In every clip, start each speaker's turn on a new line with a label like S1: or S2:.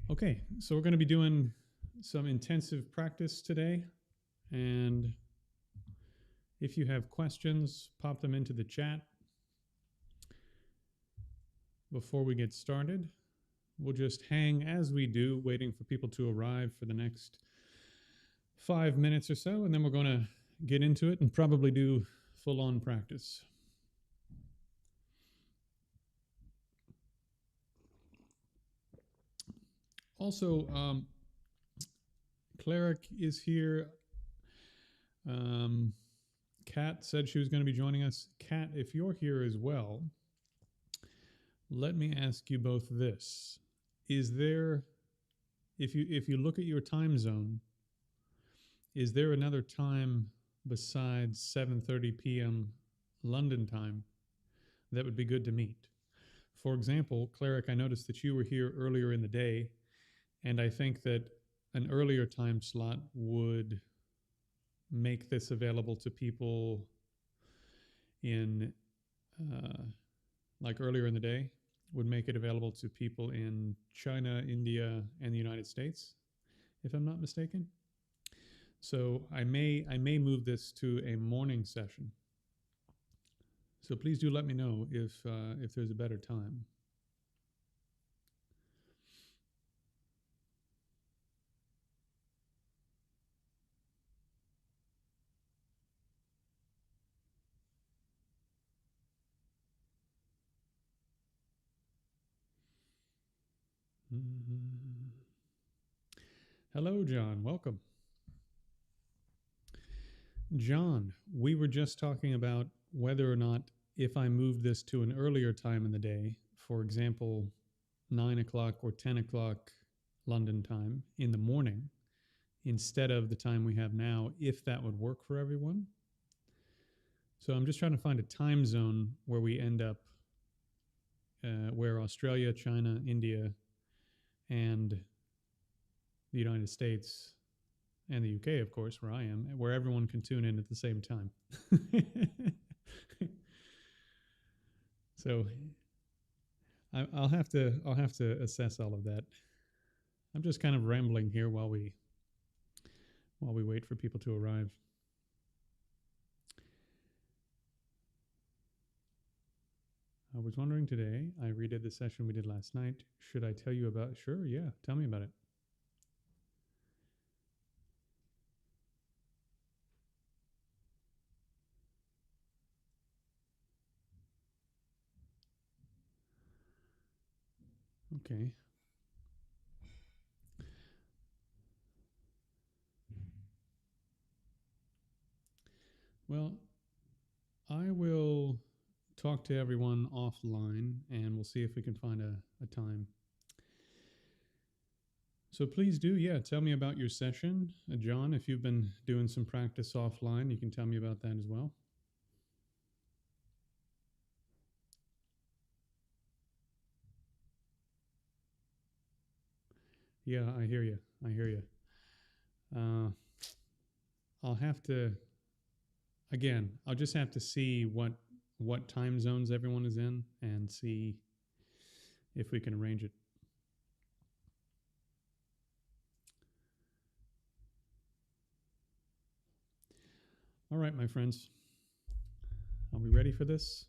S1: Okay, so we're going to be doing some intensive practice today. And if you have questions, pop them into the chat before we get started. We'll just hang as we do, waiting for people to arrive for the next 5 minutes or so. And then we're going to get into it and probably do full on practice. Also, Cleric is here. Kat said she was going to be joining us. Kat, if you're here as well, let me ask you both this. Is there, if you look at your time zone, is there another time besides 7:30 p.m. London time that would be good to meet? For example, Cleric, I noticed that you were here earlier in the day, and I think that an earlier time slot would make this available to people in like earlier in the day, would make it available to people in China, India, and the United States, if I'm not mistaken. So I may move this to a morning session. So please do let me know if there's a better time. Mm-hmm. Hello, John. Welcome. John, we were just talking about whether or not if I move this to an earlier time in the day, for example, 9 o'clock or 10 o'clock London time in the morning, instead of the time we have now, if that would work for everyone. So I'm just trying to find a time zone where we end up, where Australia, China, India, and the United States and the UK, of course, where I am, where everyone can tune in at the same time. So I'll have to assess all of that. I'm just kind of rambling here while we wait for people to arrive. I was wondering today, I redid the session we did last night. Should I tell you about? Sure, yeah, tell me about it. Okay. Well, I will talk to everyone offline and we'll see if we can find a time. So please do, yeah, tell me about your session. John, if you've been doing some practice offline, you can tell me about that as well. Yeah, I hear you. I hear you. I'll have to, again, I'll just have to see what time zones everyone is in and see if we can arrange it. All right, my friends. Are we ready for this?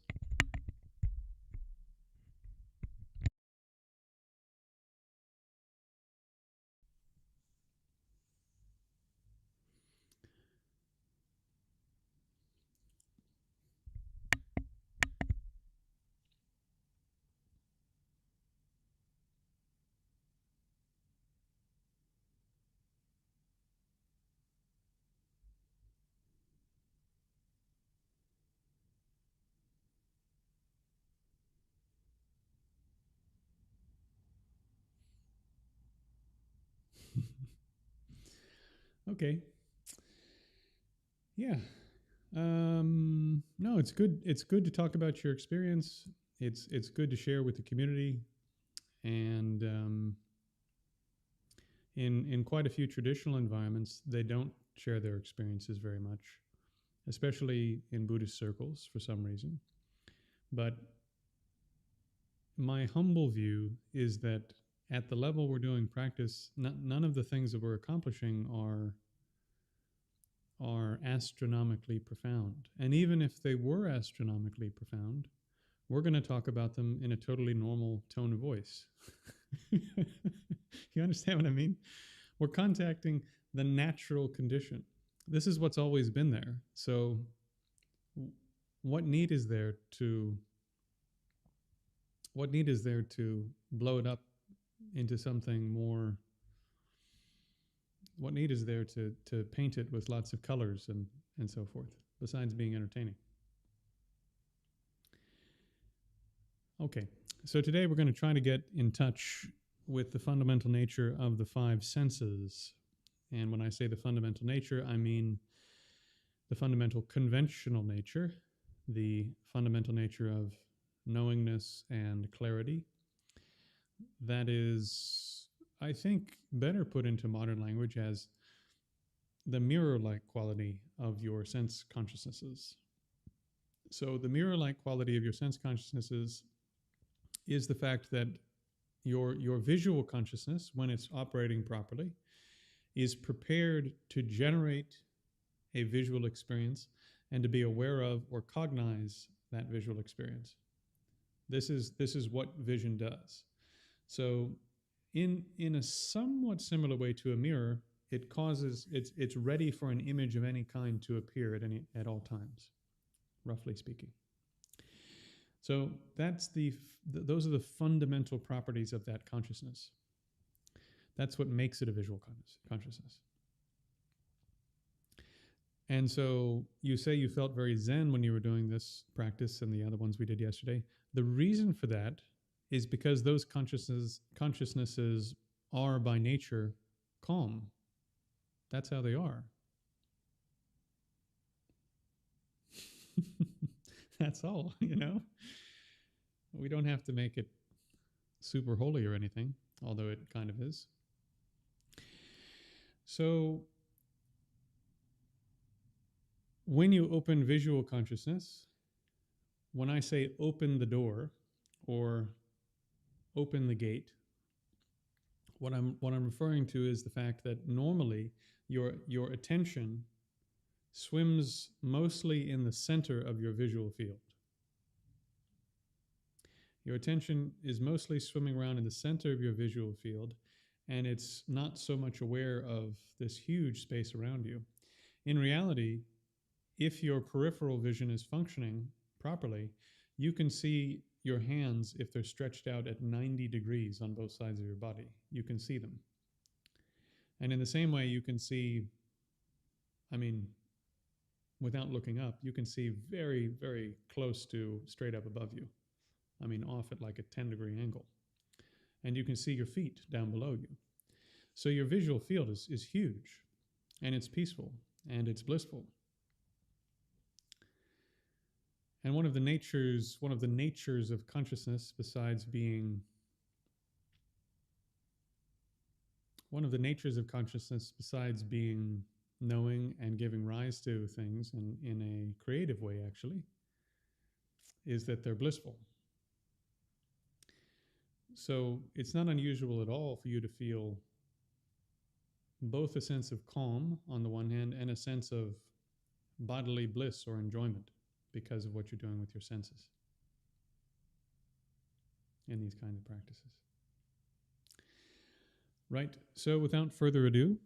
S1: Okay. Yeah. No, it's good. It's good to talk about your experience. It's good to share with the community, and in quite a few traditional environments, they don't share their experiences very much, especially in Buddhist circles for some reason. But my humble view is that at the level we're doing practice, none of the things that we're accomplishing are astronomically profound. And even if they were astronomically profound, we're going to talk about them in a totally normal tone of voice. You understand what I mean? We're contacting the natural condition. This is what's always been there. So what need is there to blow it up into something more? What need is there to paint it with lots of colors and so forth, besides being entertaining? Okay, so today we're going to try to get in touch with the fundamental nature of the five senses. And when I say the fundamental nature, I mean the fundamental conventional nature, the fundamental nature of knowingness and clarity. That is, I think, better put into modern language as the mirror-like quality of your sense consciousnesses. So the mirror-like quality of your sense consciousnesses is the fact that your visual consciousness, when it's operating properly, is prepared to generate a visual experience and to be aware of or cognize that visual experience. This is what vision does. So in a somewhat similar way to a mirror, it's ready for an image of any kind to appear at all times, roughly speaking. So those are the fundamental properties of that consciousness. That's what makes it a visual consciousness. And so you say you felt very zen when you were doing this practice and the other ones we did yesterday. The reason for that is because those consciousnesses are by nature calm. That's how they are. That's all, you know? We don't have to make it super holy or anything, although it kind of is. So when you open visual consciousness, when I say open the door or open the gate, what I'm referring to is the fact that normally your attention swims mostly in the center of your visual field. Your attention is mostly swimming around in the center of your visual field, and it's not so much aware of this huge space around you. In reality, if your peripheral vision is functioning properly, you can see your hands if they're stretched out at 90 degrees on both sides of your body. You can see them. And in the same way, you can see, without looking up, you can see very, very close to straight up above you. Off at like a 10-degree angle. And you can see your feet down below you. So your visual field is huge, and it's peaceful, and it's blissful. And one of the natures of consciousness, besides being knowing and giving rise to things in a creative way, actually, is that they're blissful. So it's not unusual at all for you to feel both a sense of calm on the one hand and a sense of bodily bliss or enjoyment because of what you're doing with your senses in these kinds of practices. Right, so without further ado,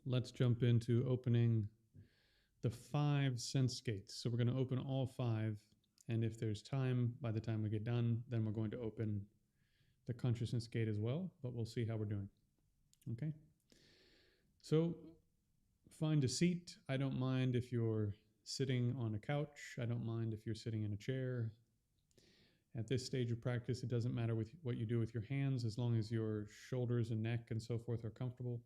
S1: let's jump into opening the 5 sense gates. So we're going to open all 5, and if there's time, by the time we get done, then we're going to open the consciousness gate as well, but we'll see how we're doing. Okay? So find a seat. I don't mind if you're sitting on a couch. I don't mind if you're sitting in a chair. At this stage of practice, it doesn't matter what you do with your hands as long as your shoulders and neck and so forth are comfortable.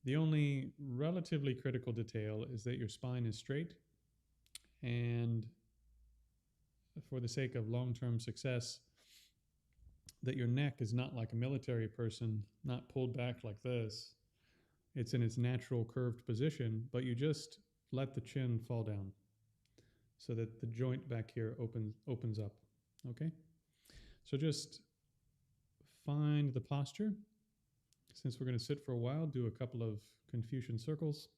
S1: The only relatively critical detail is that your spine is straight, and for the sake of long-term success, that your neck is not like a military person, not pulled back like this. It's in its natural curved position, but you just let the chin fall down so that the joint back here opens up, okay? So just find the posture. Since we're going to sit for a while, do a couple of Confucian circles.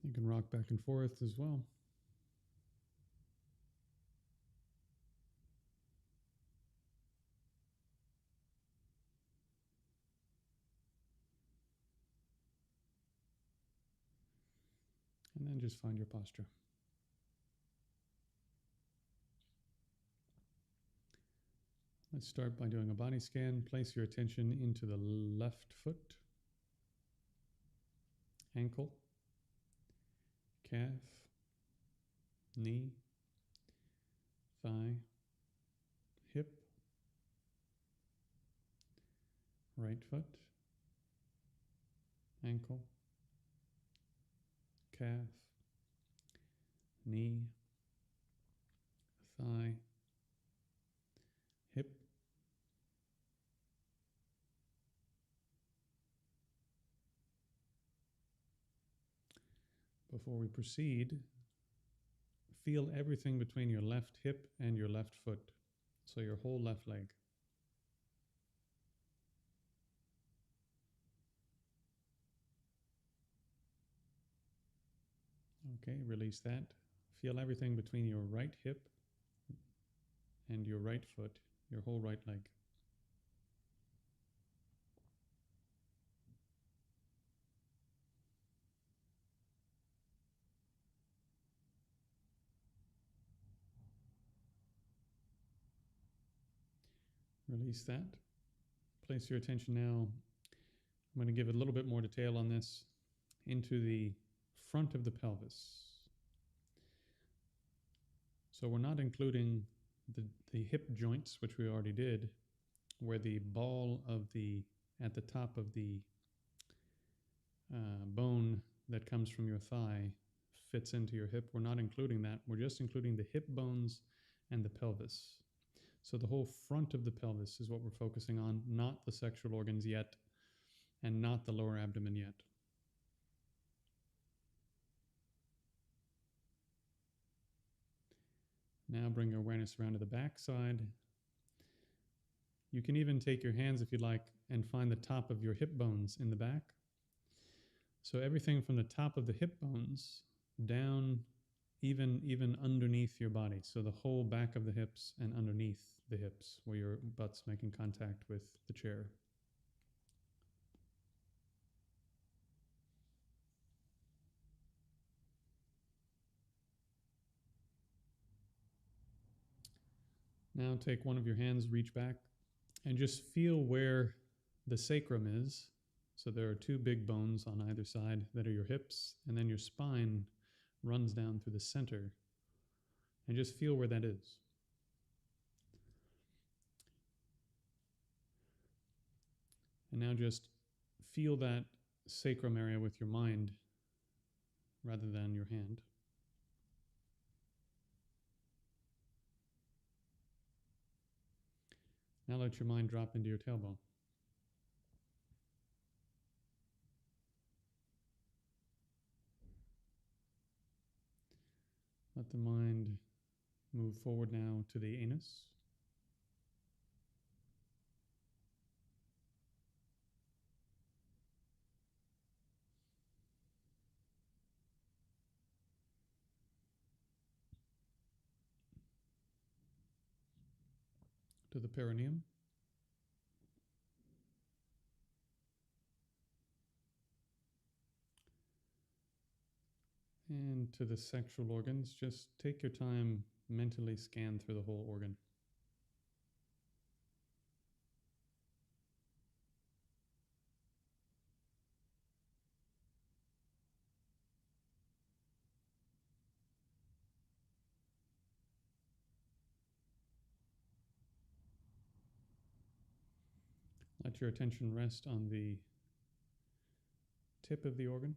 S1: You can rock back and forth as well. And then just find your posture. Let's start by doing a body scan. Place your attention into the left foot, ankle, calf, knee, thigh, hip, right foot, ankle, calf, knee, thigh, hip, before we proceed, feel everything between your left hip and your left foot, so your whole left leg. Okay, release that. Feel everything between your right hip and your right foot, your whole right leg. Release that. Place your attention now, I'm going to give a little bit more detail on this, into the front of the pelvis. So we're not including the hip joints, which we already did, where the ball of at the top of the bone that comes from your thigh fits into your hip. We're not including that. We're just including the hip bones and the pelvis. So the whole front of the pelvis is what we're focusing on, not the sexual organs yet, and not the lower abdomen yet. Now bring your awareness around to the back side. You can even take your hands, if you like, and find the top of your hip bones in the back. So everything from the top of the hip bones down, even underneath your body. So the whole back of the hips and underneath the hips, where your butt's making contact with the chair. Now take one of your hands, reach back, and just feel where the sacrum is. So there are two big bones on either side that are your hips, and then your spine runs down through the center. And just feel where that is. And now just feel that sacrum area with your mind rather than your hand. Now let your mind drop into your tailbone. Let the mind move forward now to the anus. To the perineum. And to the sexual organs. Just take your time, mentally scan through the whole organ. Let your attention rest on the tip of the organ.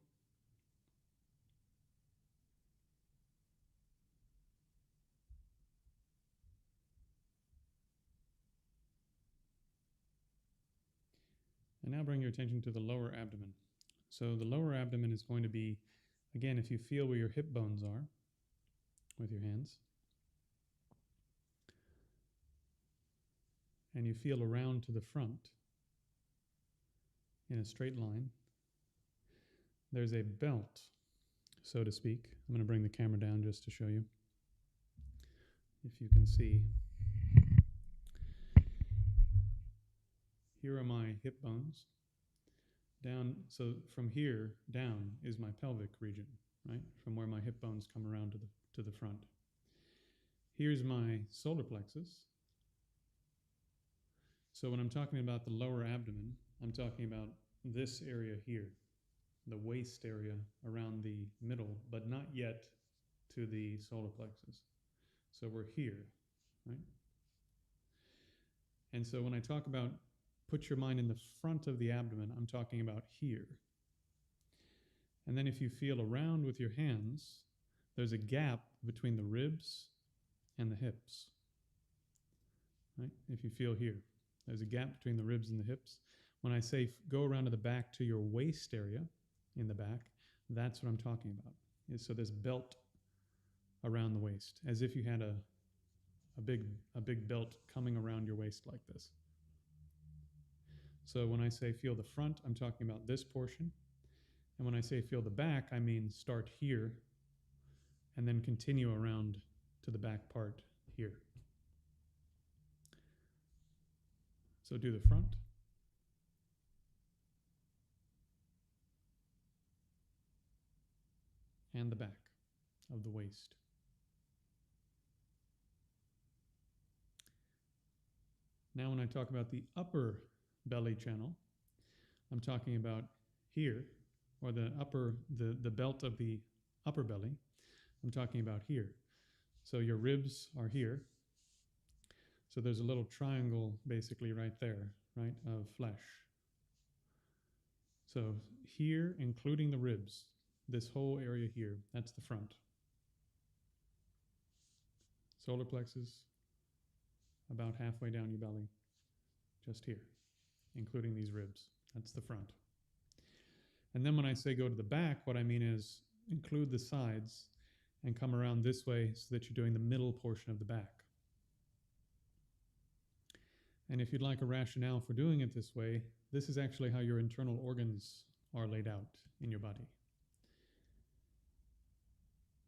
S1: can now bring your attention to the lower abdomen. So the lower abdomen is going to be, again, if you feel where your hip bones are with your hands, and you feel around to the front in a straight line, there's a belt, so to speak. I'm going to bring the camera down just to show you, if you can see. Here are my hip bones. Down, so from here down is my pelvic region, right? From where my hip bones come around to the front. Here's my solar plexus. So when I'm talking about the lower abdomen, I'm talking about this area here, the waist area around the middle, but not yet to the solar plexus. So we're here, right? And so when I talk about put your mind in the front of the abdomen, I'm talking about here. And then if you feel around with your hands, there's a gap between the ribs and the hips, right? If you feel here, there's a gap between the ribs and the hips. When I say go around to the back to your waist area in the back, that's what I'm talking about. So this belt around the waist, as if you had a big belt coming around your waist like this. So when I say feel the front, I'm talking about this portion. And when I say feel the back, I mean start here and then continue around to the back part here. So do the front. And the back of the waist. Now when I talk about the upper belly channel, I'm talking about here, or the belt of the upper belly. I'm talking about here. So your ribs are here. So there's a little triangle basically right there, right, of flesh. So here, including the ribs, this whole area here, that's the front. Solar plexus, about halfway down your belly, just here, including these ribs. That's the front. And then when I say go to the back, what I mean is include the sides and come around this way so that you're doing the middle portion of the back. And if you'd like a rationale for doing it this way, this is actually how your internal organs are laid out in your body.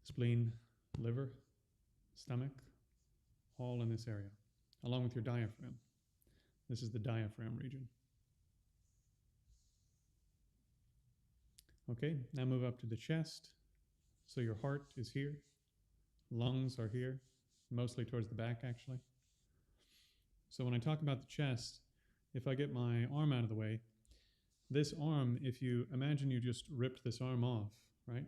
S1: Spleen, liver, stomach, all in this area, along with your diaphragm. This is the diaphragm region. Okay, now move up to the chest. So your heart is here, lungs are here, mostly towards the back actually. So when I talk about the chest, if I get my arm out of the way, this arm, if you imagine you just ripped this arm off, right?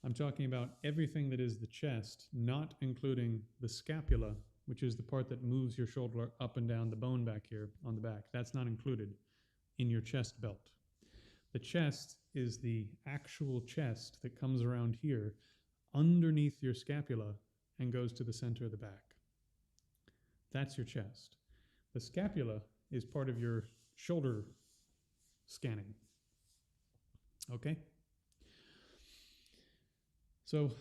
S1: I'm talking about everything that is the chest, not including the scapula, which is the part that moves your shoulder up and down the bone back here on the back. That's not included in your chest belt. The chest is the actual chest that comes around here underneath your scapula and goes to the center of the back. That's your chest. The scapula is part of your shoulder scanning. Okay? So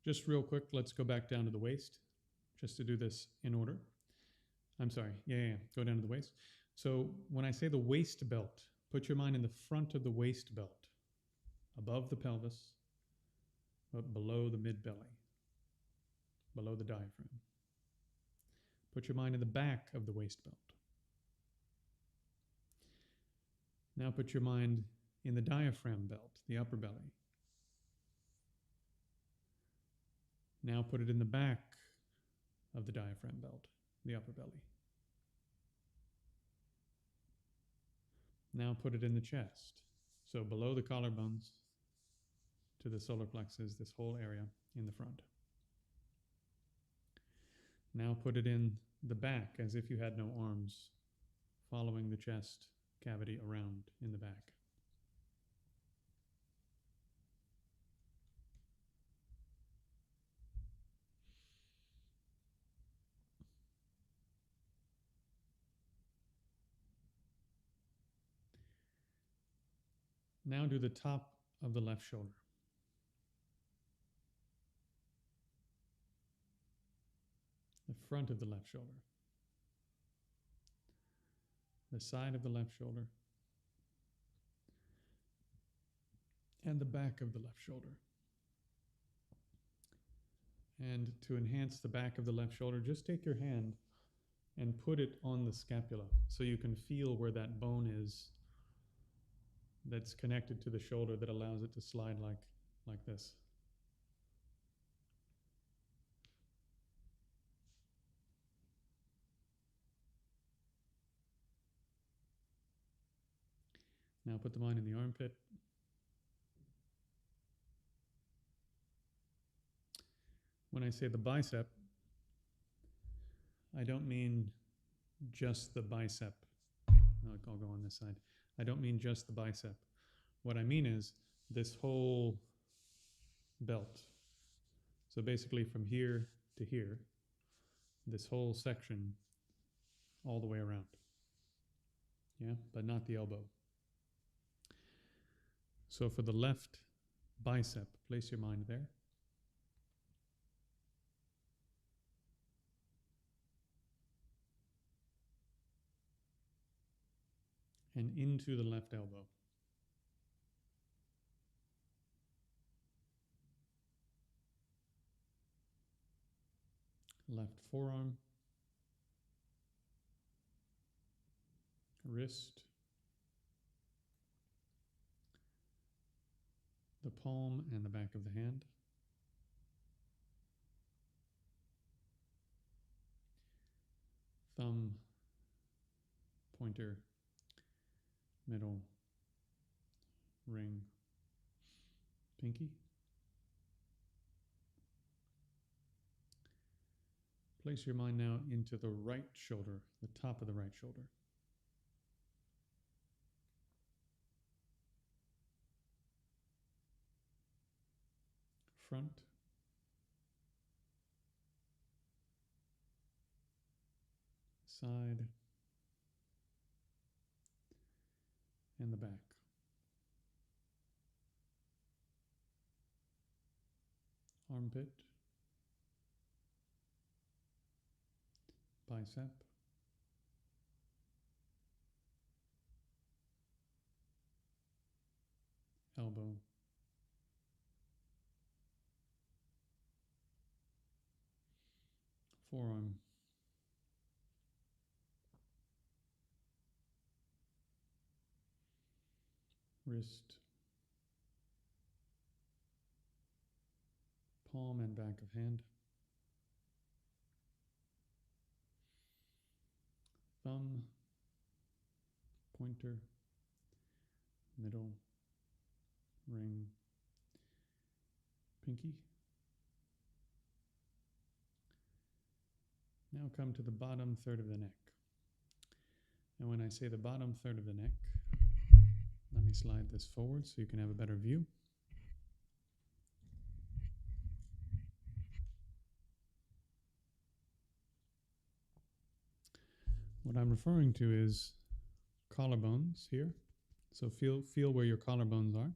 S1: just real quick, let's go back down to the waist, just to do this in order. I'm sorry, go down to the waist. So when I say the waist belt, put your mind in the front of the waist belt, above the pelvis, but below the mid-belly, below the diaphragm. Put your mind in the back of the waist belt. Now put your mind in the diaphragm belt, the upper belly. Now put it in the back of the diaphragm belt, the upper belly. Now put it in the chest. So below the collarbones to the solar plexus, this whole area in the front. Now put it in the back as if you had no arms, following the chest cavity around in the back. Now do the top of the left shoulder. The front of the left shoulder. The side of the left shoulder. And the back of the left shoulder. And to enhance the back of the left shoulder, just take your hand and put it on the scapula so you can feel where that bone is that's connected to the shoulder that allows it to slide like this. Now put the mind in the armpit. When I say the bicep, I don't mean just the bicep. I'll go on this side. I don't mean just the bicep. What I mean is this whole belt. So basically from here to here, this whole section all the way around. Yeah, but not the elbow. So for the left bicep, place your mind there. And into the left elbow. Left forearm. Wrist. The palm and the back of the hand. Thumb, pointer, middle, ring, pinky. Place your mind now into the right shoulder, the top of the right shoulder. Front. Side. And the back. Armpit. Bicep. Elbow. Forearm. Wrist. Palm and back of hand. Thumb, pointer, middle, ring, pinky. Now come to the bottom third of the neck. And when I say the bottom third of the neck, let me slide this forward so you can have a better view. What I'm referring to is collarbones here. So feel where your collarbones are.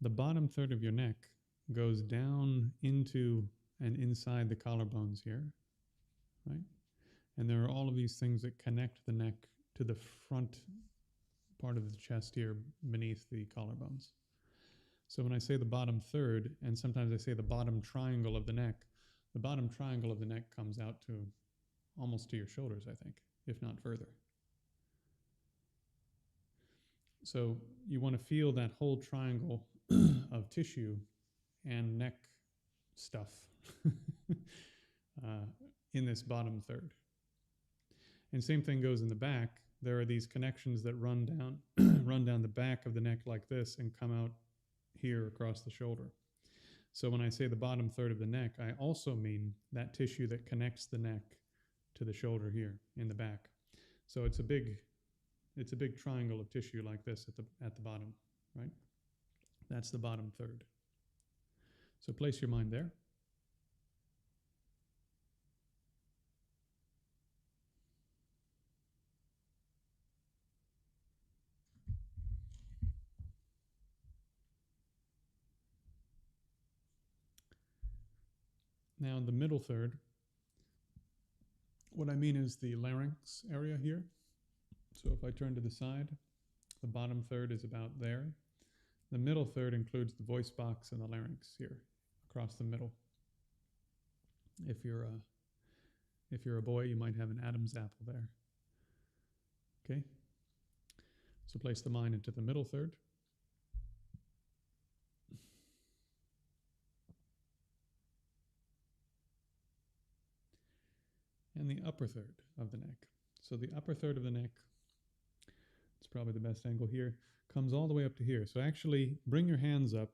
S1: The bottom third of your neck goes down into and inside the collarbones here, right? And there are all of these things that connect the neck to the front part of the chest here beneath the collarbones. So when I say the bottom third, and sometimes I say the bottom triangle of the neck, the bottom triangle of the neck comes out to almost to your shoulders, I think, if not further. So you want to feel that whole triangle of tissue and neck stuff in this bottom third. And same thing goes in the back. There are these connections that run down run down the back of the neck like this and come out here across the shoulder. So when I say the bottom third of the neck, I also mean that tissue that connects the neck to the shoulder here in the back. So it's a big triangle of tissue like this at the bottom, right? That's the bottom third. So place your mind there. Now the middle third, what I mean is the larynx area here. So if I turn to the side, the bottom third is about there. The middle third includes the voice box and the larynx here across the middle. If you're a boy, you might have an Adam's apple there. Okay? So place the mind into the middle third. And the upper third of the neck. So the upper third of the neck, it's probably the best angle here, comes all the way up to here. So actually bring your hands up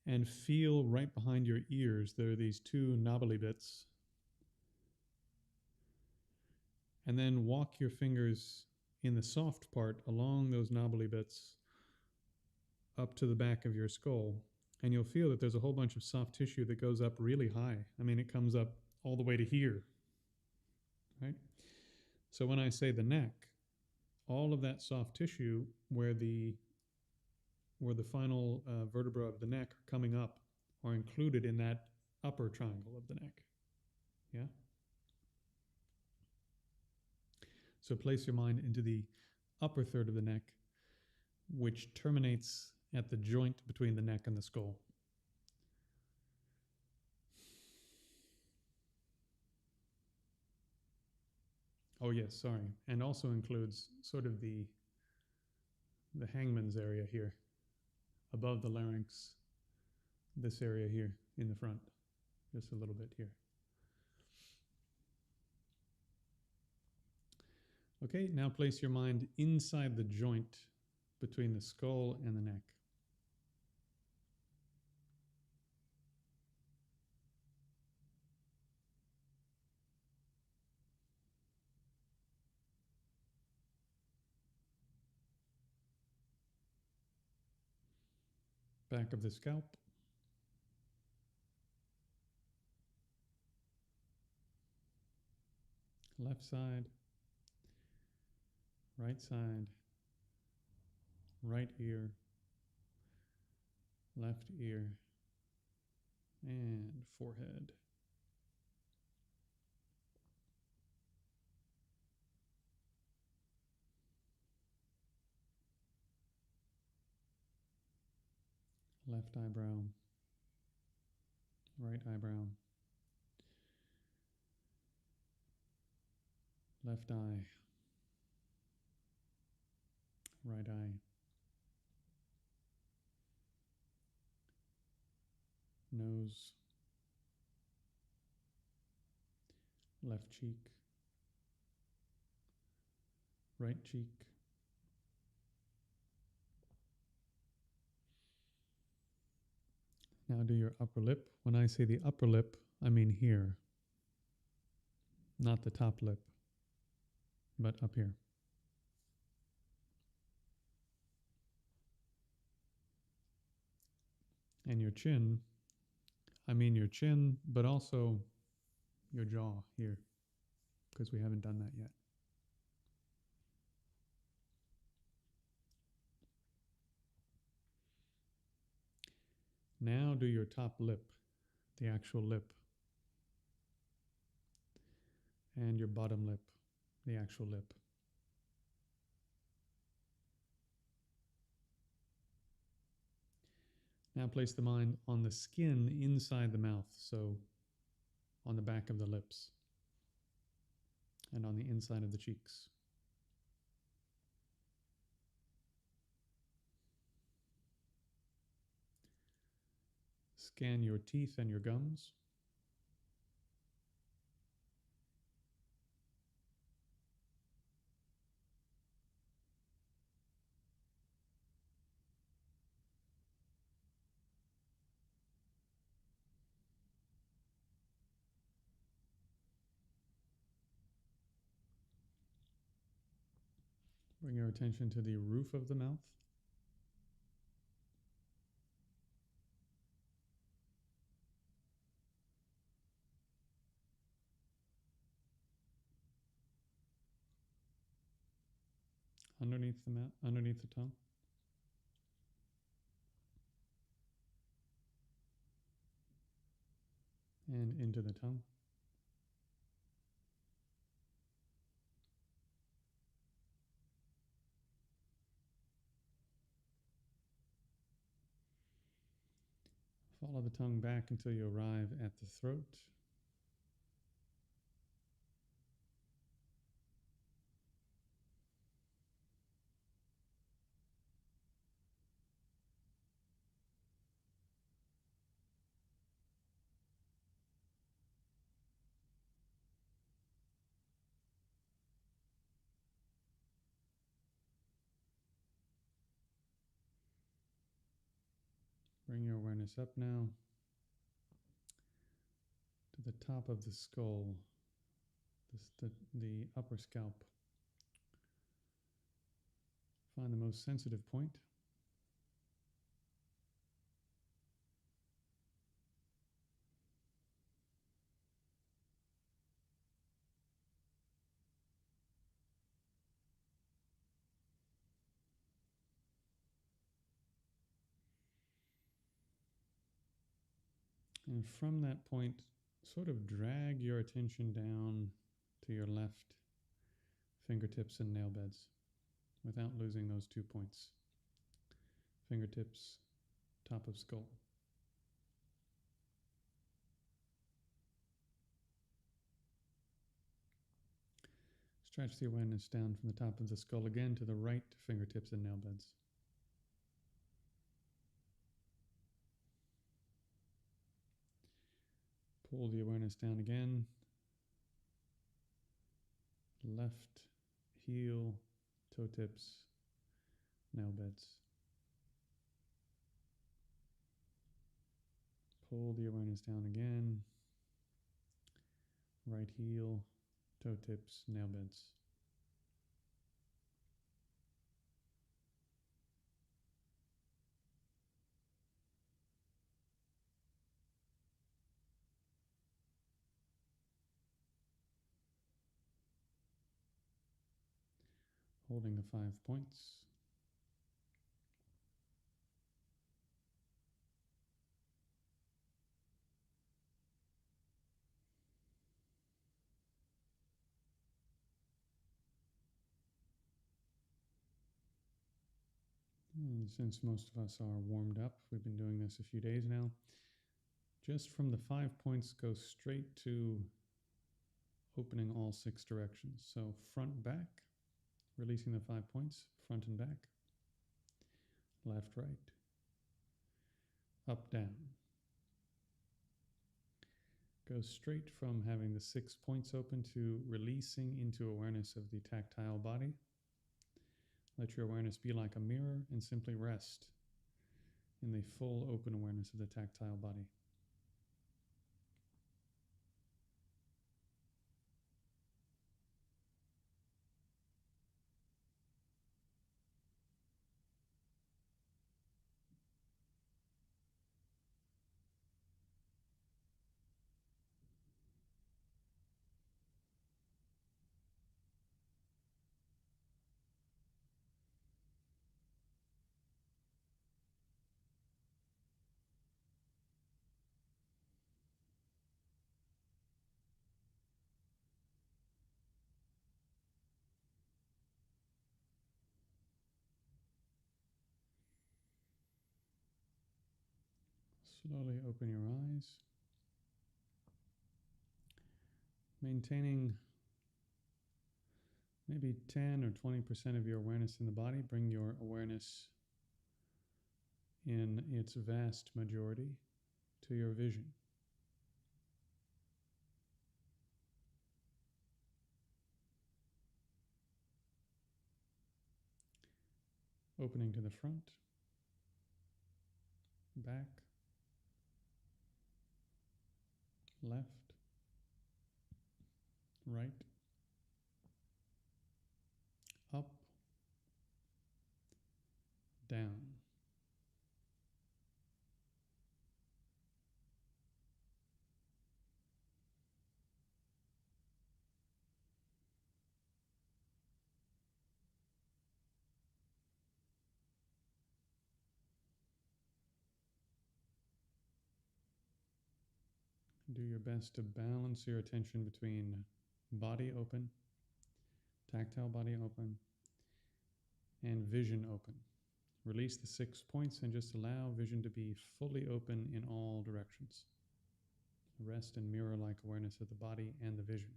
S1: and feel right behind your ears. There are these two knobbly bits. And then walk your fingers in the soft part along those knobbly bits up to the back of your skull. And you'll feel that there's a whole bunch of soft tissue that goes up really high. I mean, it comes up all the way to here, right? So when I say the neck, all of that soft tissue where the final vertebra of the neck are coming up are included in that upper triangle of the neck. Yeah? So place your mind into the upper third of the neck, which terminates at the joint between the neck and the skull. Oh yes, sorry. And also includes sort of the hangman's area here, above the larynx, this area here in the front, just a little bit here. Okay, now place your mind inside the joint between the skull and the neck. Back of the scalp. Left side. Right side. Right ear. Left ear. And forehead. Left eyebrow. Right eyebrow. Left eye. Right eye. Nose. Left cheek. Right cheek. Now do your upper lip. When I say the upper lip, I mean here. Not the top lip, but up here. And your chin, I mean your chin, but also your jaw here, because we haven't done that yet. Now do your top lip, the actual lip, and your bottom lip, the actual lip. Now place the mind on the skin inside the mouth, so on the back of the lips and on the inside of the cheeks. Scan your teeth and your gums. Bring your attention to the roof of the mouth. Underneath the mouth, underneath the tongue. and into the tongue. Follow the tongue back until you arrive at the throat. Bring your awareness up now to the top of the skull, the upper scalp. Find the most sensitive point. And from that point, sort of drag your attention down to your left fingertips and nail beds without losing those 2 points. Fingertips, top of skull. Stretch the awareness down from the top of the skull again to the right fingertips and nail beds. Pull the awareness down again. Left heel, toe tips, nail beds. Pull the awareness down again. Right heel, toe tips, nail beds. Holding the 5 points. And since most of us are warmed up, we've been doing this a few days now. Just from the 5 points, go straight to opening all 6 directions. So front, back, releasing the 5 points, front and back, left, right, up, down. Go straight from having the 6 points open to releasing into awareness of the tactile body. Let your awareness be like a mirror and simply rest in the full open awareness of the tactile body. Slowly open your eyes. Maintaining maybe 10 or 20% of your awareness in the body. Bring your awareness in its vast majority to your vision. Opening to the front, back, left, right, up, down. Do your best to balance your attention between body open, tactile body open, and vision open. Release the 6 points and just allow vision to be fully open in all directions. Rest in mirror-like awareness of the body and the vision.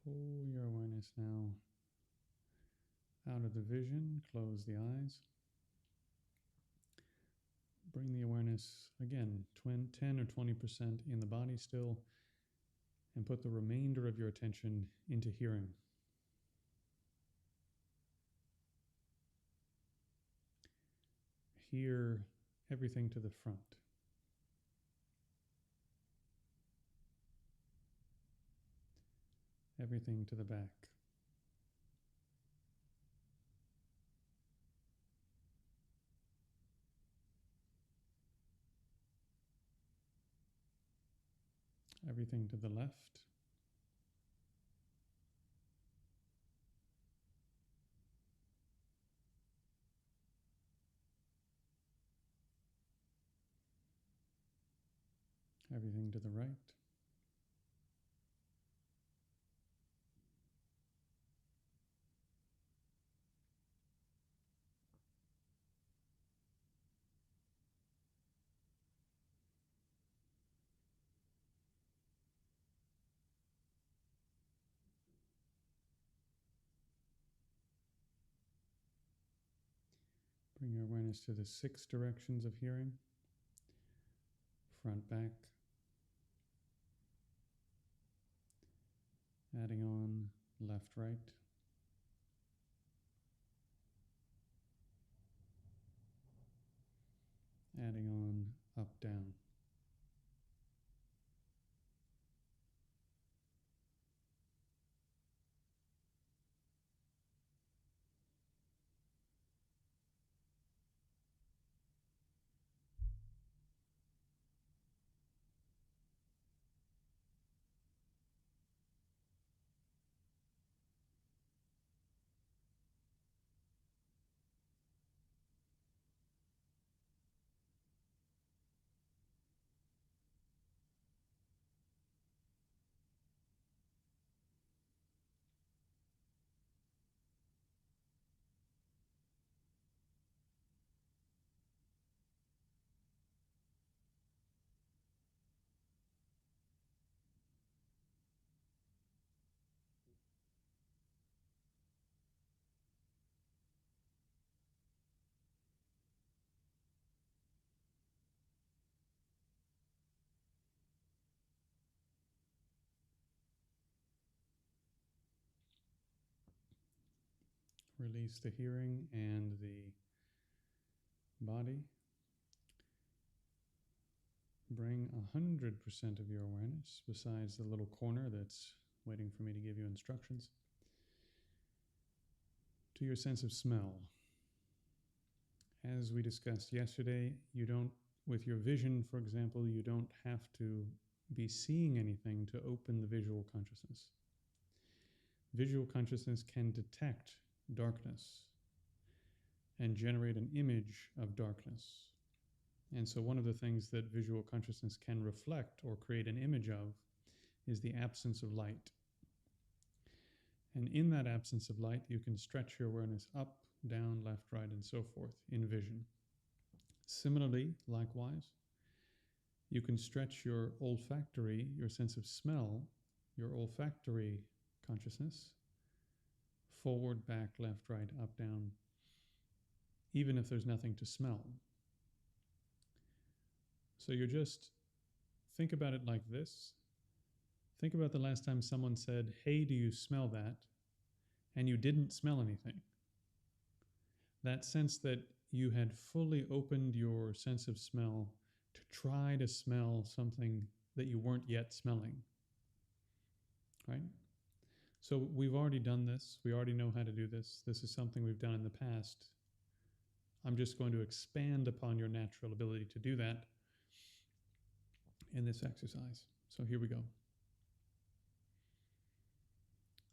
S1: Pull your awareness now out of the vision, close the eyes. Bring the awareness, again, 10 or 20% in the body still, and put the remainder of your attention into hearing. Hear everything to the front. Everything to the back. Everything to the left. Everything to the right. Bring your awareness to the 6 directions of hearing. Front, back. Adding on left, right. Adding on up, down. Release the hearing and the body. Bring 100% of your awareness, besides the little corner that's waiting for me to give you instructions, to your sense of smell. As we discussed yesterday, you don't, with your vision, for example, you don't have to be seeing anything to open the visual consciousness. Visual consciousness can detect darkness and generate an image of darkness. And so one of the things that visual consciousness can reflect or create an image of is the absence of light. And in that absence of light, you can stretch your awareness up, down, left, right, and so forth in vision. Similarly, likewise, you can stretch your olfactory, your sense of smell, your olfactory consciousness, forward, back, left, right, up, down, even if there's nothing to smell. So you're just, think about it like this. Think about the last time someone said, "Hey, do you smell that?" and you didn't smell anything. That sense that you had fully opened your sense of smell to try to smell something that you weren't yet smelling, right? So we've already done this. We already know how to do this. This is something we've done in the past. I'm just going to expand upon your natural ability to do that in this exercise. So here we go.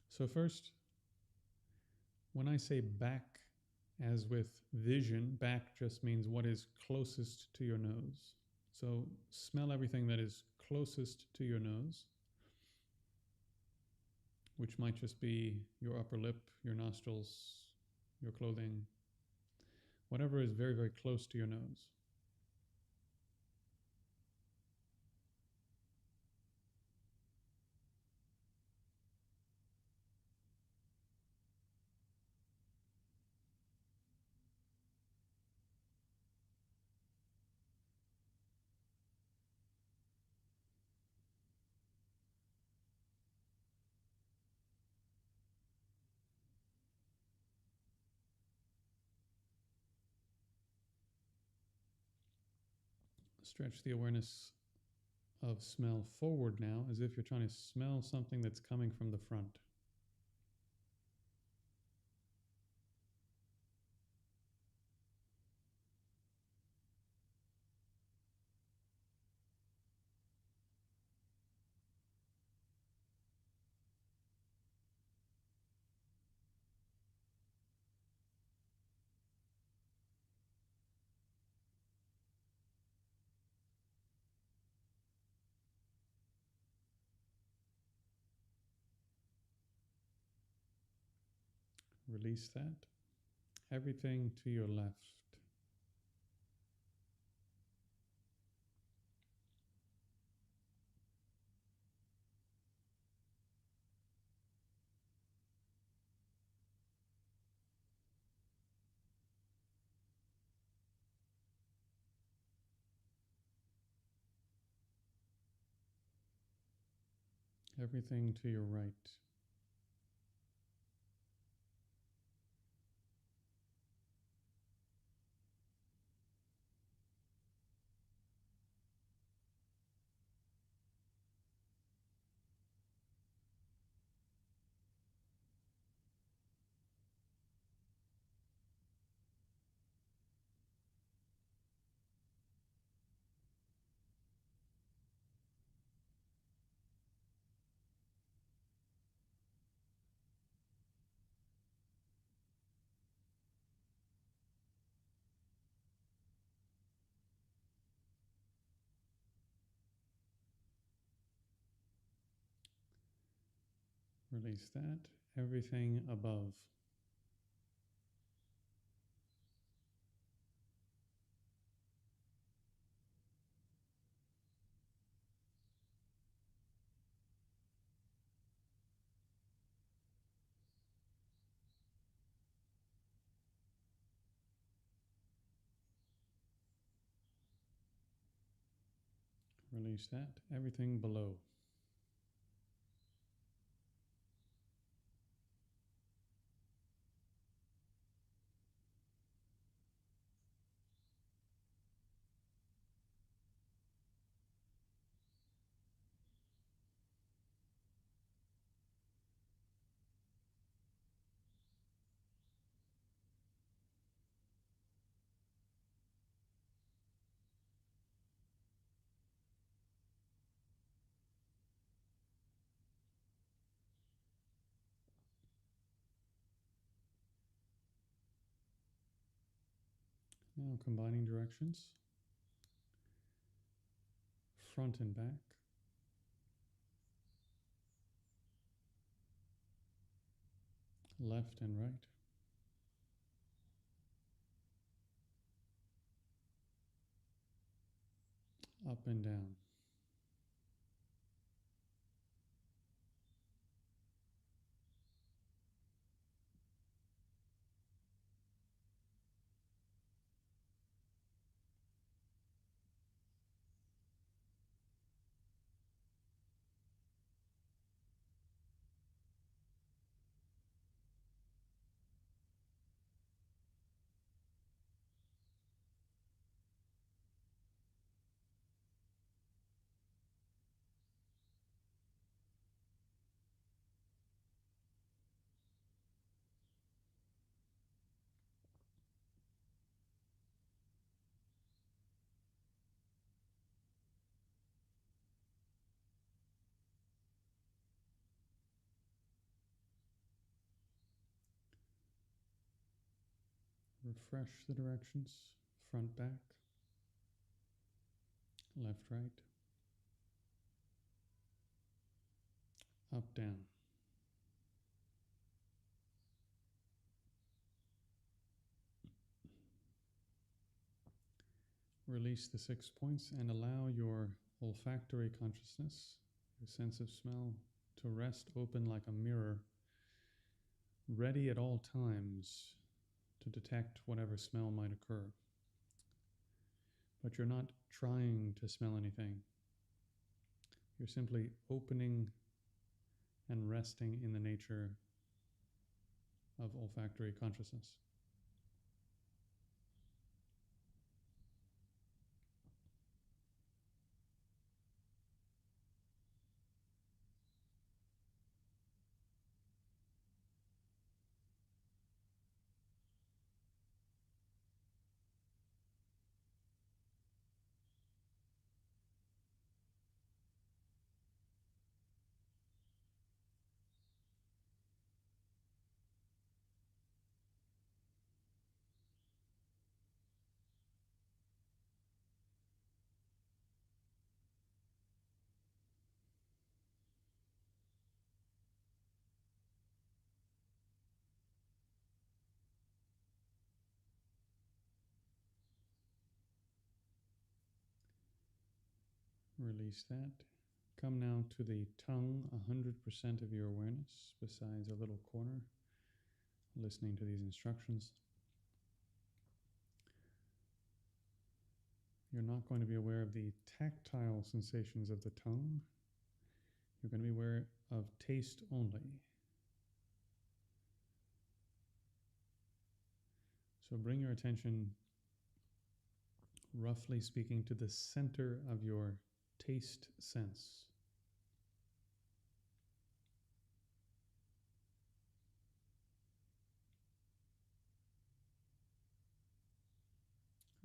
S1: So first, when I say back, as with vision, back just means what is closest to your nose. So smell everything that is closest to your nose, which might just be your upper lip, your nostrils, your clothing, whatever is very, very close to your nose. Stretch the awareness of smell forward now, as if you're trying to smell something that's coming from the front. Release that. Everything to your left. Everything to your right. Release that. Everything above. Release that. Everything below. Now combining directions. front and back. Left and right. Up and down. Refresh the directions. Front, back. Left, right. Up, down. Release the 6 points and allow your olfactory consciousness, your sense of smell, to rest open like a mirror, ready at all times to detect whatever smell might occur. But you're not trying to smell anything. You're simply opening and resting in the nature of olfactory consciousness. Release that. Come now to the tongue, 100% of your awareness, besides a little corner, listening to these instructions. You're not going to be aware of the tactile sensations of the tongue. You're going to be aware of taste only. So bring your attention, roughly speaking, to the center of your taste sense.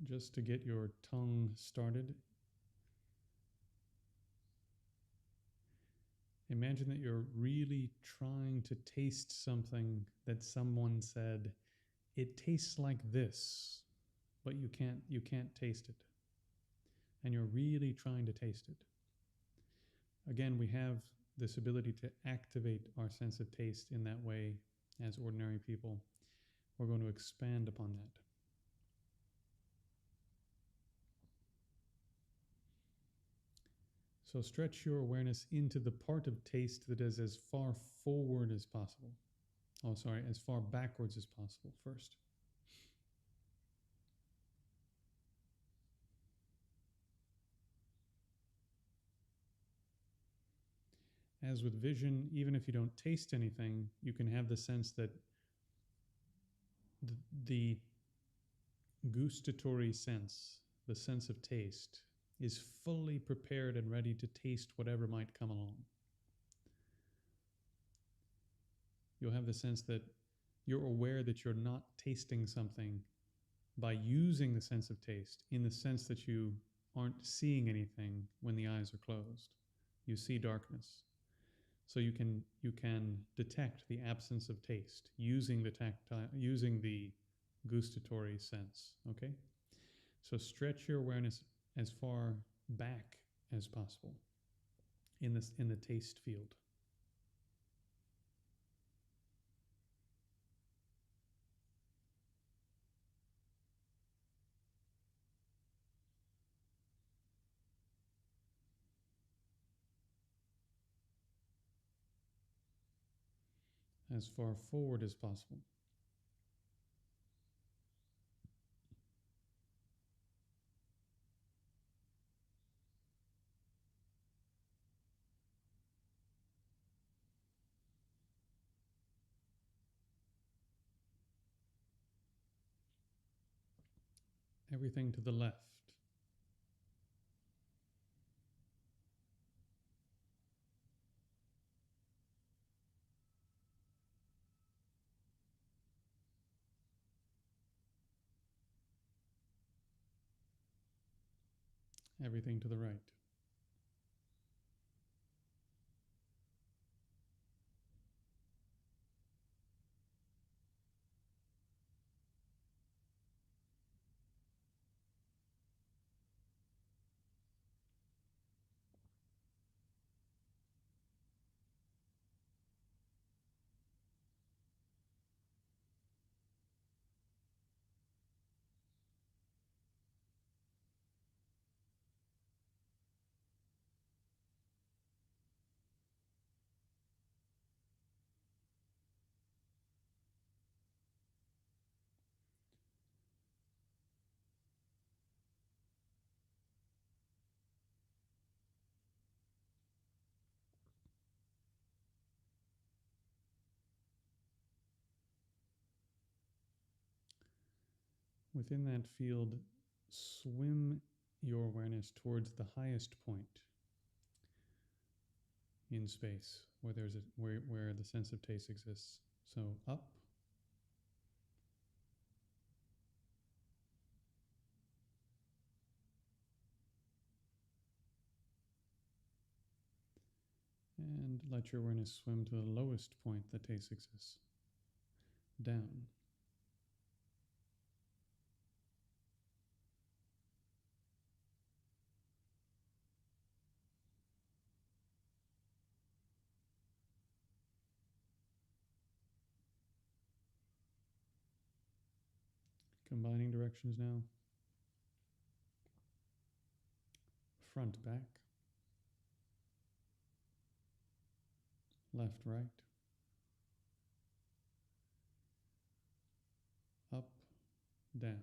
S1: Just to get your tongue started, imagine that you're really trying to taste something that someone said, it tastes like this, but you can't taste it. And you're really trying to taste it. Again, we have this ability to activate our sense of taste in that way as ordinary people. We're going to expand upon that. So stretch your awareness into the part of taste that is as far forward as possible. Oh, sorry, as far backwards as possible first. As with vision, even if you don't taste anything, you can have the sense that the gustatory sense, the sense of taste, is fully prepared and ready to taste whatever might come along. You'll have the sense that you're aware that you're not tasting something by using the sense of taste, in the sense that you aren't seeing anything when the eyes are closed. You see darkness. So you can detect the absence of taste using the gustatory sense. Okay? So stretch your awareness as far back as possible in the taste field. As far forward as possible. Everything to the left. Everything to the right. Within that field, swim your awareness towards the highest point in space where there's where the sense of taste exists. So up, and let your awareness swim to the lowest point that taste exists. Down. Combining directions now. Front, back. Left, right. Up, down.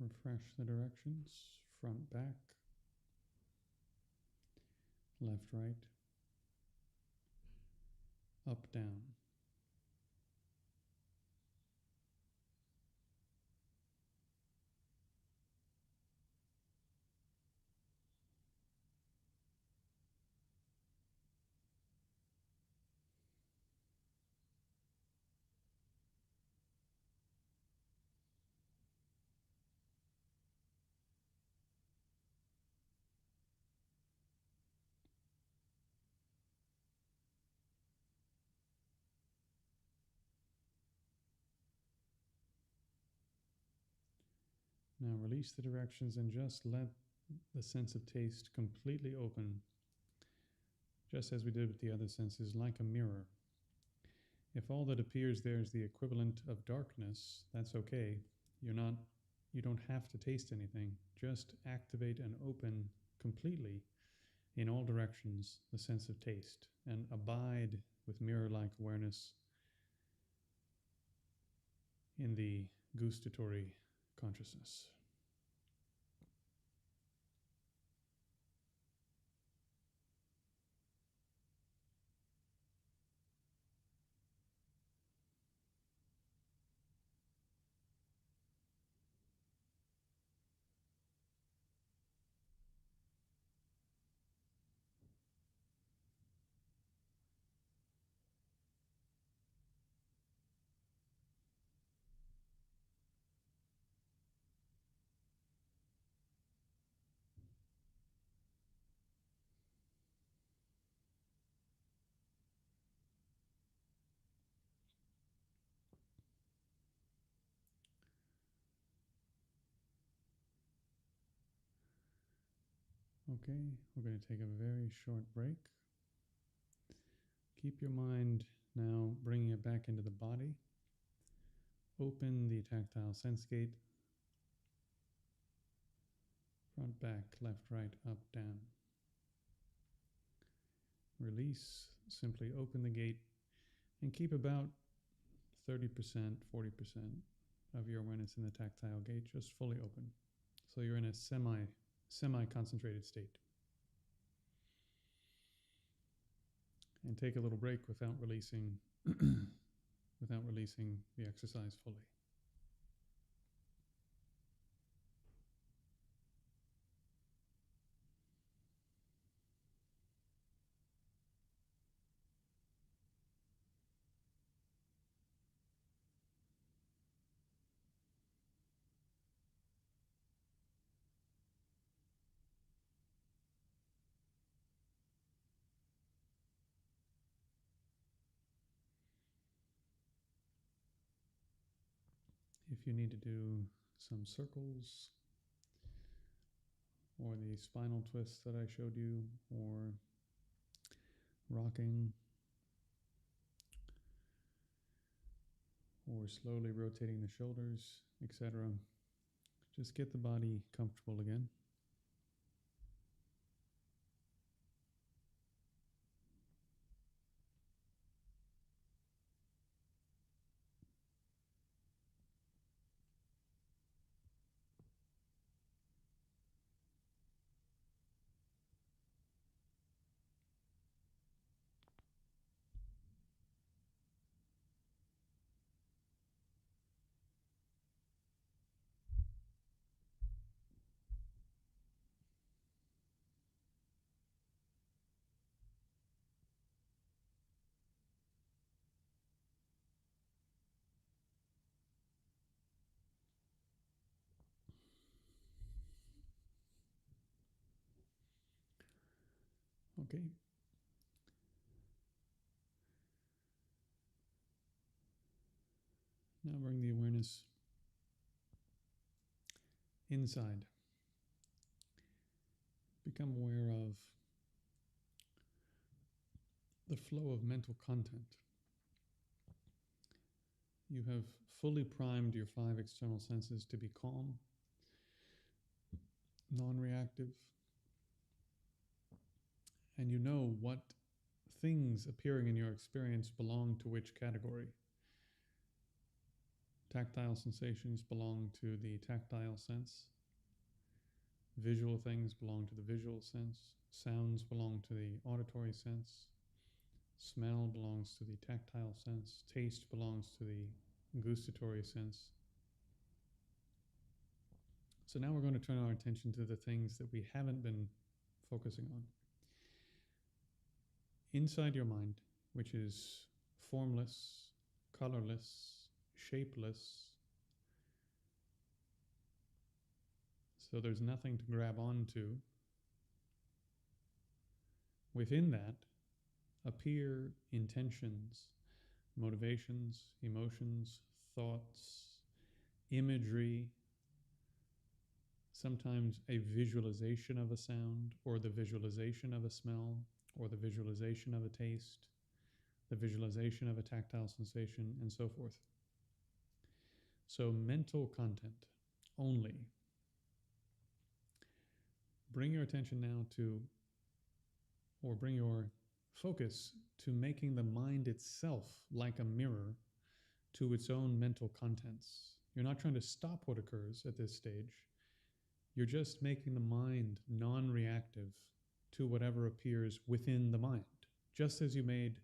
S1: Refresh the directions. Front, back. Left, right. Up, down. Now release the directions and just let the sense of taste completely open, just as we did with the other senses, like a mirror. If all that appears there is the equivalent of darkness, that's okay. You don't have to taste anything. Just activate and open completely in all directions the sense of taste and abide with mirror-like awareness in the gustatory consciousness. Okay, we're going to take a very short break. Keep your mind now bringing it back into the body. Open the tactile sense gate. Front, back, left, right, up, down. Release, simply open the gate and keep about 30%, 40% of your awareness in the tactile gate just fully open. So you're in a semi-concentrated state. And take a little break without releasing the exercise fully. If you need to do some circles, or the spinal twist that I showed you, or rocking, or slowly rotating the shoulders, etc., just get the body comfortable again. Okay. Now bring the awareness inside. Become aware of the flow of mental content. You have fully primed your 5 external senses to be calm, non-reactive, and you know what things appearing in your experience belong to which category. Tactile sensations belong to the tactile sense. Visual things belong to the visual sense. Sounds belong to the auditory sense. Smell belongs to the tactile sense. Taste belongs to the gustatory sense. So now we're going to turn our attention to the things that we haven't been focusing on. Inside your mind, which is formless, colorless, shapeless, so there's nothing to grab onto. Within that appear intentions, motivations, emotions, thoughts, imagery, sometimes a visualization of a sound, or the visualization of a smell, or the visualization of a taste, the visualization of a tactile sensation, and so forth. So, mental content only. Bring your attention now to, or bring your focus to making the mind itself like a mirror to its own mental contents. You're not trying to stop what occurs at this stage. You're just making the mind non-reactive to whatever appears within the mind, just as you made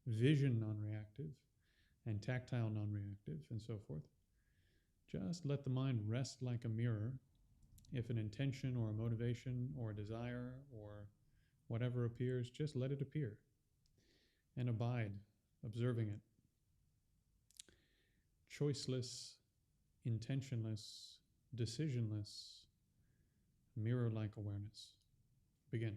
S1: vision non-reactive and tactile non-reactive and so forth. Just let the mind rest like a mirror. If an intention or a motivation or a desire or whatever appears, just let it appear and abide, observing it. Choiceless, intentionless, decisionless, mirror-like awareness. Begin.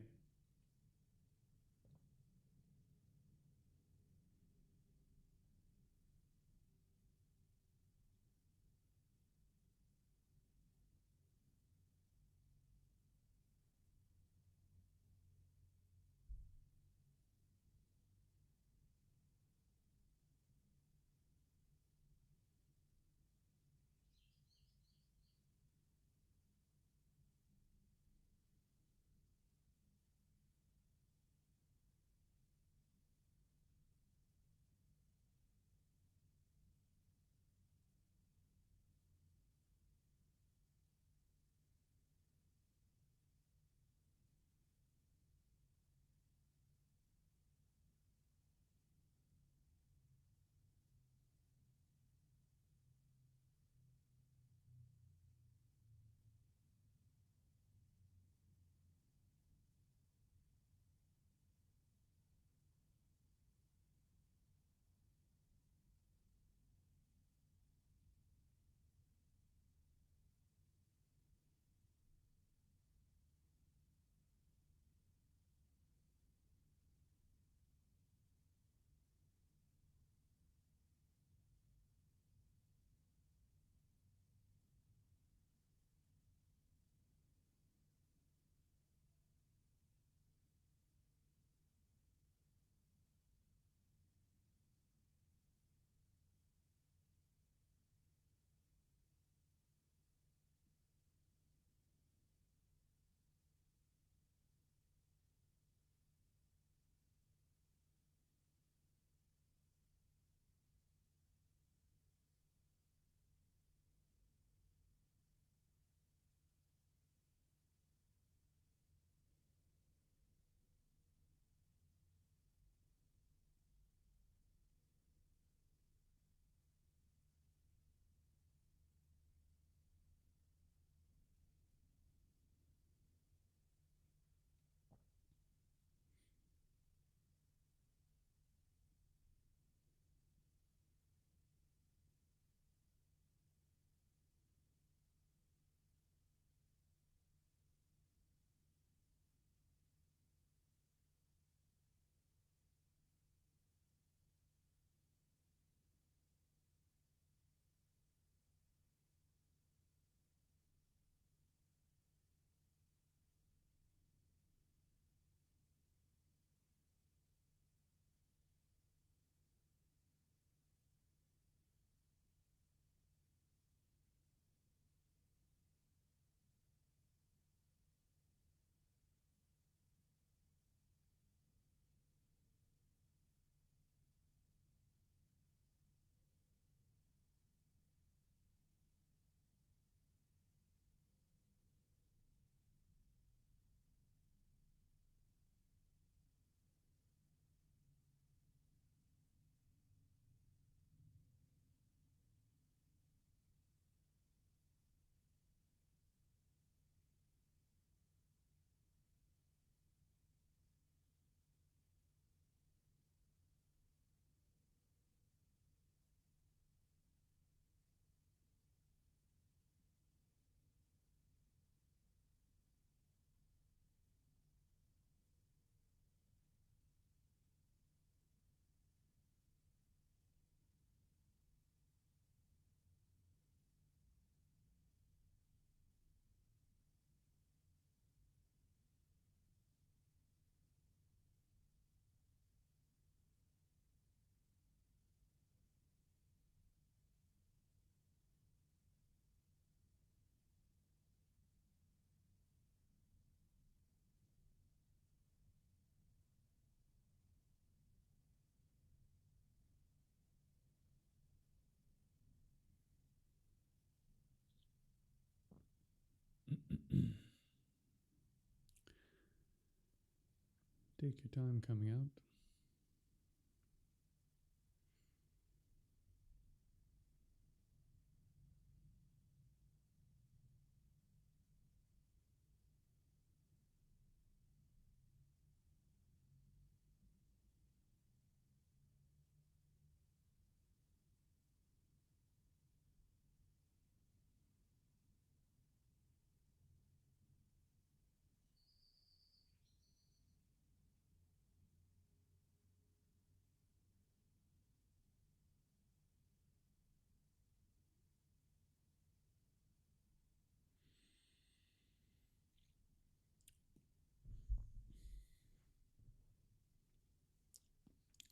S1: Take your time coming out.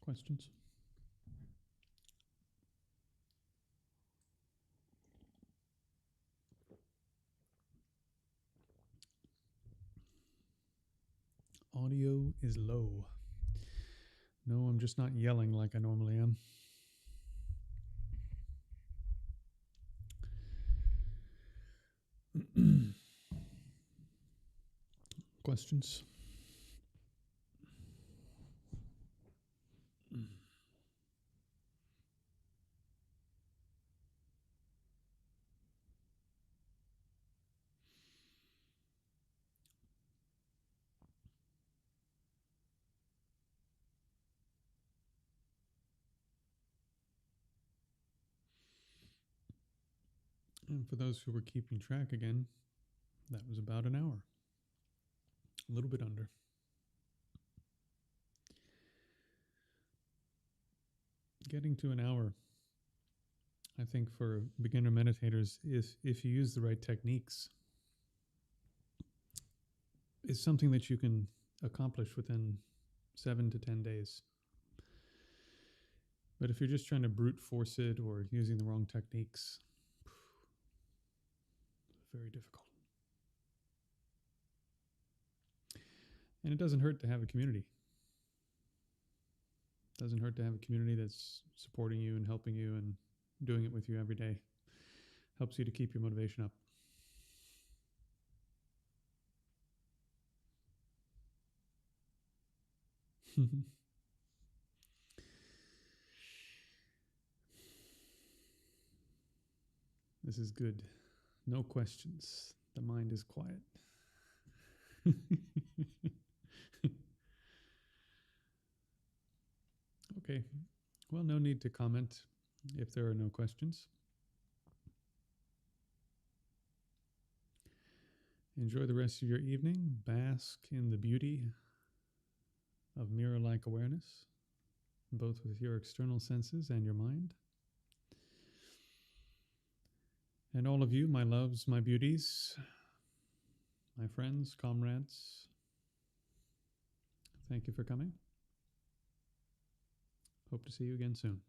S1: Questions? Audio is low. No, I'm just not yelling like I normally am. Questions? And for those who were keeping track again, that was about an hour. A little bit under. Getting to an hour, I think, for beginner meditators, if you use the right techniques, is something that you can accomplish within 7 to 10 days. But if you're just trying to brute force it or using the wrong techniques, very difficult. And it doesn't hurt to have a community. It doesn't hurt to have a community that's supporting you and helping you and doing it with you every day. Helps you to keep your motivation up. This is good. No questions. The mind is quiet. Okay. Well, no need to comment if there are no questions. Enjoy the rest of your evening. Bask in the beauty of mirror-like awareness, both with your external senses and your mind. And all of you, my loves, my beauties, my friends, comrades, thank you for coming. Hope to see you again soon.